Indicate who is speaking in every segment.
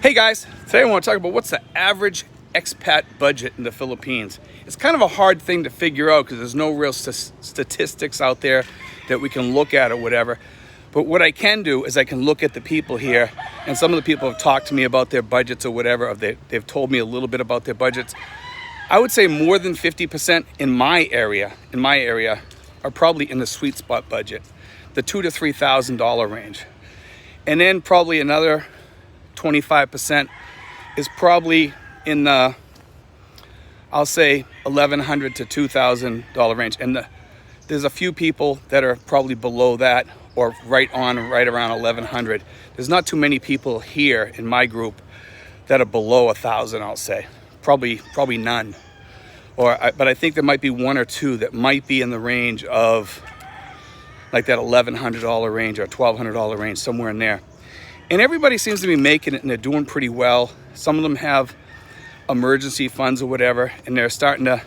Speaker 1: Hey guys, today I want to talk about what's the average expat budget in the Philippines. It's kind of a hard thing to figure out because there's no real statistics out there that we can look at or whatever. But what I can do is I can look at the people here, and some of the people have talked to me about their budgets or whatever, or they've told me a little bit about their budgets. I would say more than 50% in my area are probably in the sweet spot budget, the $2,000 to $3,000 range. And then probably another 25% is probably in the, I'll say $1,100 to $2,000 range. And there's a few people that are probably below that or right around 1,100. There's not too many people here in my group that are below 1,000, I'll say. Probably none. But I think there might be one or two that might be in the range of like that $1,100 range or $1,200 range, somewhere in there. And everybody seems to be making it, and they're doing pretty well. Some of them have emergency funds or whatever, and they're starting to,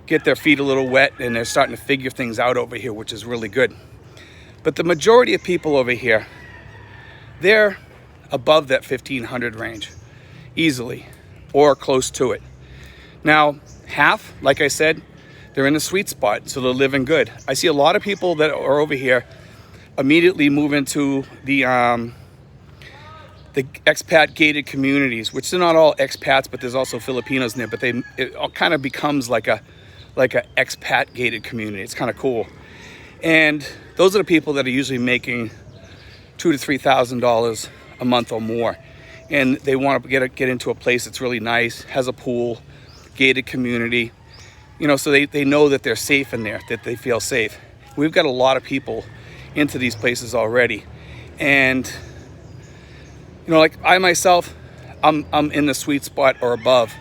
Speaker 1: get their feet a little wet, and they're starting to figure things out over here, which is really good. But the majority of people over here, they're above that 1,500 range, easily, or close to it. Now, half, like I said, they're in the sweet spot, so they're living good. I see a lot of people that are over here immediately move into the expat gated communities, which they're not all expats, but there's also Filipinos in there. But it all kind of becomes like a expat gated community. It's kind of cool, and those are the people that are usually making $2,000 to $3,000 a month or more, and they want to get into a place that's really nice, has a pool, gated community, so they know that they're safe in there, that they feel safe. We've got a lot of people into these places already, and like I myself, I'm in the sweet spot or above.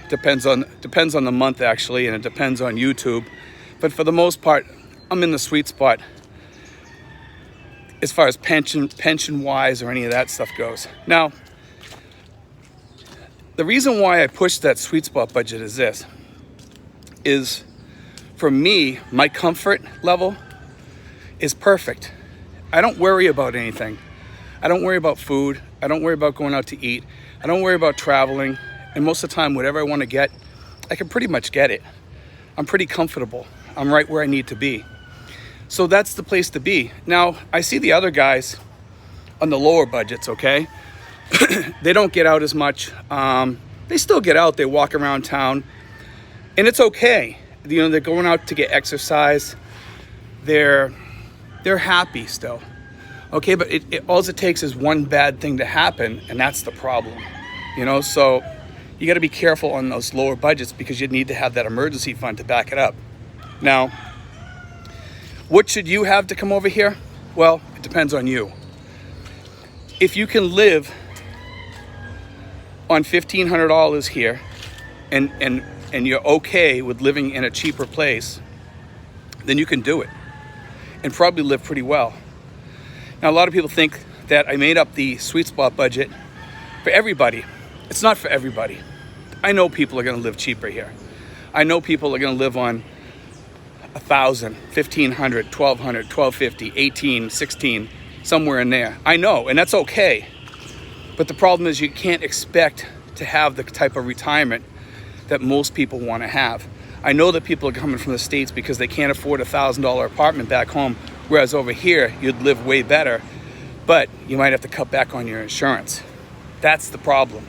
Speaker 1: Depends on the month actually, and it depends on YouTube, but for the most part I'm in the sweet spot as far as pension wise or any of that stuff goes. Now, the reason why I push that sweet spot budget is for me, my comfort level is perfect. I don't worry about anything. I don't worry about food. I don't worry about going out to eat. I don't worry about traveling. And most of the time, whatever I want to get, I can pretty much get it. I'm pretty comfortable. I'm right where I need to be. So that's the place to be. Now, I see the other guys on the lower budgets, okay? They don't get out as much. They still get out. They walk around town. And it's okay. They're going out to get exercise. They're happy still. Okay, but all it takes is one bad thing to happen, and that's the problem. So you got to be careful on those lower budgets because you need to have that emergency fund to back it up. Now, what should you have to come over here? Well, it depends on you. If you can live on $1,500 here and you're okay with living in a cheaper place, then you can do it and probably live pretty well. Now, a lot of people think that I made up the sweet spot budget for everybody. It's not for everybody. I know people are going to live cheaper here. I know people are going to live on $1,000, $1,500, $1,200, $1,250, $1,800, $1,600, somewhere in there. I know, and that's okay. But the problem is you can't expect to have the type of retirement that most people want to have. I know that people are coming from the States because they can't afford a $1,000 apartment back home, whereas over here you'd live way better, but you might have to cut back on your insurance. That's the problem.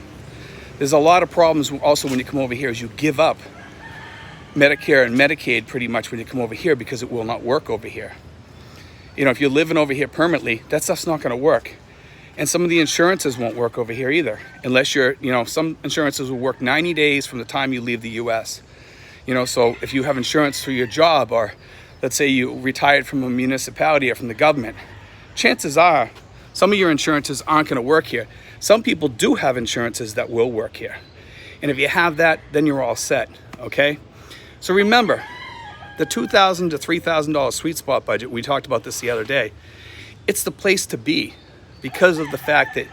Speaker 1: There's a lot of problems also when you come over here is you give up Medicare and Medicaid pretty much when you come over here because it will not work over here. If you're living over here permanently, that stuff's not going to work. And some of the insurances won't work over here either, unless some insurances will work 90 days from the time you leave the US. So if you have insurance for your job, or let's say you retired from a municipality or from the government, chances are some of your insurances aren't going to work here. Some people do have insurances that will work here. And if you have that, then you're all set, okay? So remember, the $2,000 to $3,000 sweet spot budget, we talked about this the other day, it's the place to be because of the fact that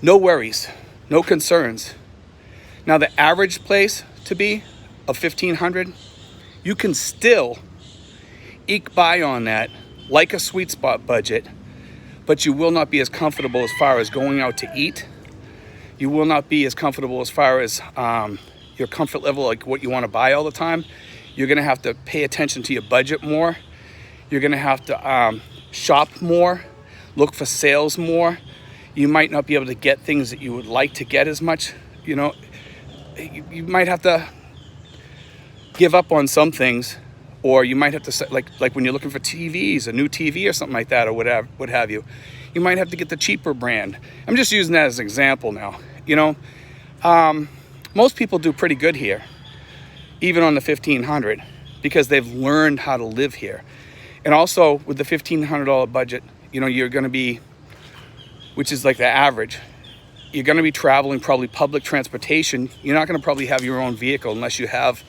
Speaker 1: no worries, no concerns. Now, the average place to be of $1,500, you can still eke by on that like a sweet spot budget but you will not be as comfortable as far as going out to eat. You will not be as comfortable as far as your comfort level, like what you want to buy all the time. You're going to have to pay attention to your budget more. You're going to have to shop more, look for sales more. You might not be able to get things that you would like to get as much. You know, you might have to give up on some things, or you might have to, like when you're looking for TVs, a new TV or something like that, or whatever, what have you. You might have to get the cheaper brand. I'm just using that as an example now. You know, most people do pretty good here, even on the 1500, because they've learned how to live here. And also with the $1,500 budget, you know, you're going to be, which is like the average, you're going to be traveling probably public transportation. You're not going to probably have your own vehicle unless you have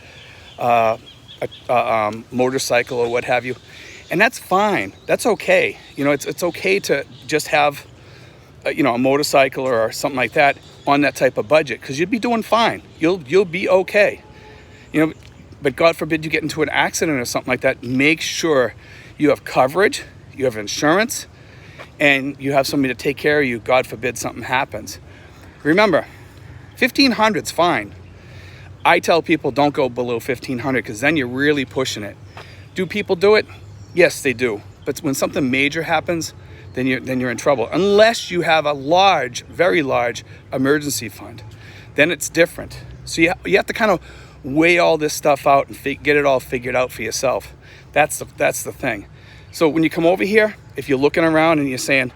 Speaker 1: a motorcycle or what have you. And that's fine. That's okay. You know, it's okay to just have, you know, a motorcycle or something like that on that type of budget, because you'd be doing fine. You'll be okay. You know, but God forbid you get into an accident or something like that. Make sure you have coverage, you have insurance, and you have somebody to take care of you. God forbid something happens. Remember, 1,500's fine. I tell people don't go below 1,500, because then you're really pushing it. Do people do it? Yes, they do. But when something major happens, then you're in trouble. Unless you have a large, very large emergency fund, then it's different. So you have to kind of weigh all this stuff out and get it all figured out for yourself. That's the thing. So when you come over here, if you're looking around and you're saying,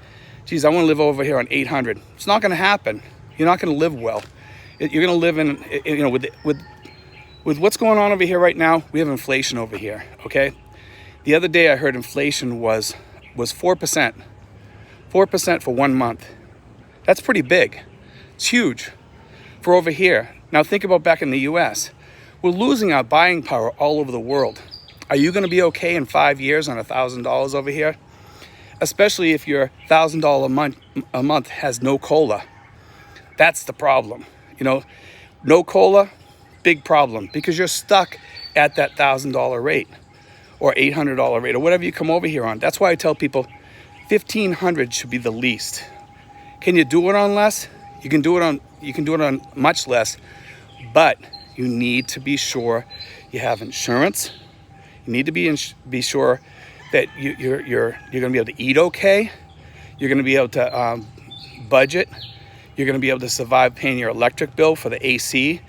Speaker 1: geez, I want to live over here on 800, it's not going to happen. You're not going to live well. You're going to live in, you know, with what's going on over here right now. We have inflation over here, okay? The other day I heard inflation was 4%. 4% for 1 month. That's pretty big. It's huge for over here. Now think about back in the US. We're losing our buying power all over the world. Are you going to be okay in 5 years on $1,000 over here? Especially if your $1,000 a month has no COLA. That's the problem. You know, no COLA, big problem, because you're stuck at that $1,000 rate or $800 rate or whatever you come over here on. That's why I tell people 1,500 should be the least. Can you do it on less? You can do it on much less, but you need to be sure you have insurance. You need to be sure that you're going to be able to eat okay. You're going to be able to budget. You're going to be able to survive paying your electric bill for the AC.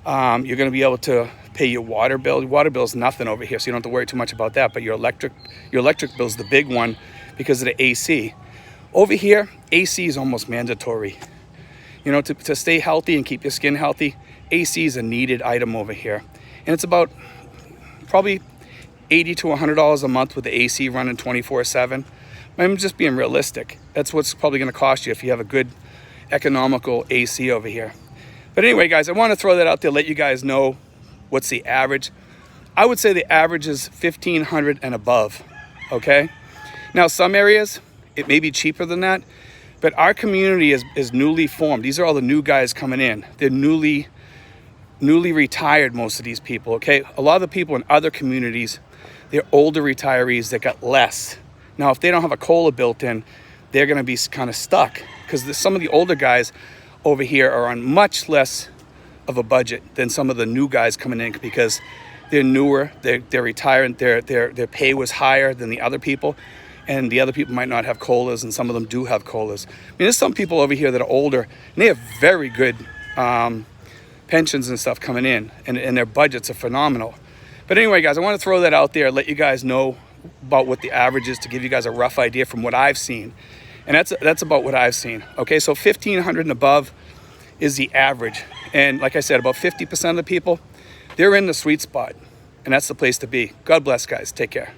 Speaker 1: You're going to be able to pay your water bill. Your water bill is nothing over here, so you don't have to worry too much about that. But your electric bill is the big one because of the AC. Over here, AC is almost mandatory. You know, to stay healthy and keep your skin healthy, AC is a needed item over here. And it's about probably $80 to $100 a month with the AC running 24/7. I'm just being realistic. That's what's probably going to cost you if you have a good economical AC over here. But anyway, guys, I want to throw that out there, let you guys know what's the average. I would say the average is 1,500 and above, okay? Now, some areas, it may be cheaper than that, but our community is newly formed. These are all the new guys coming in. They're newly retired, most of these people, okay? A lot of the people in other communities, they're older retirees that got less. Now, if they don't have a COLA built in, they're going to be kind of stuck, because some of the older guys over here are on much less of a budget than some of the new guys coming in, because they're newer, they're retired, their pay was higher than the other people, and the other people might not have COLAs, and some of them do have COLAs. I mean, there's some people over here that are older, and they have very good pensions and stuff coming in, and their budgets are phenomenal. But anyway, guys, I want to throw that out there, let you guys know about what the average is, to give you guys a rough idea from what I've seen. And that's about what I've seen. Okay, so 1,500 and above is the average. And like I said, about 50% of the people, they're in the sweet spot. And that's the place to be. God bless, guys. Take care.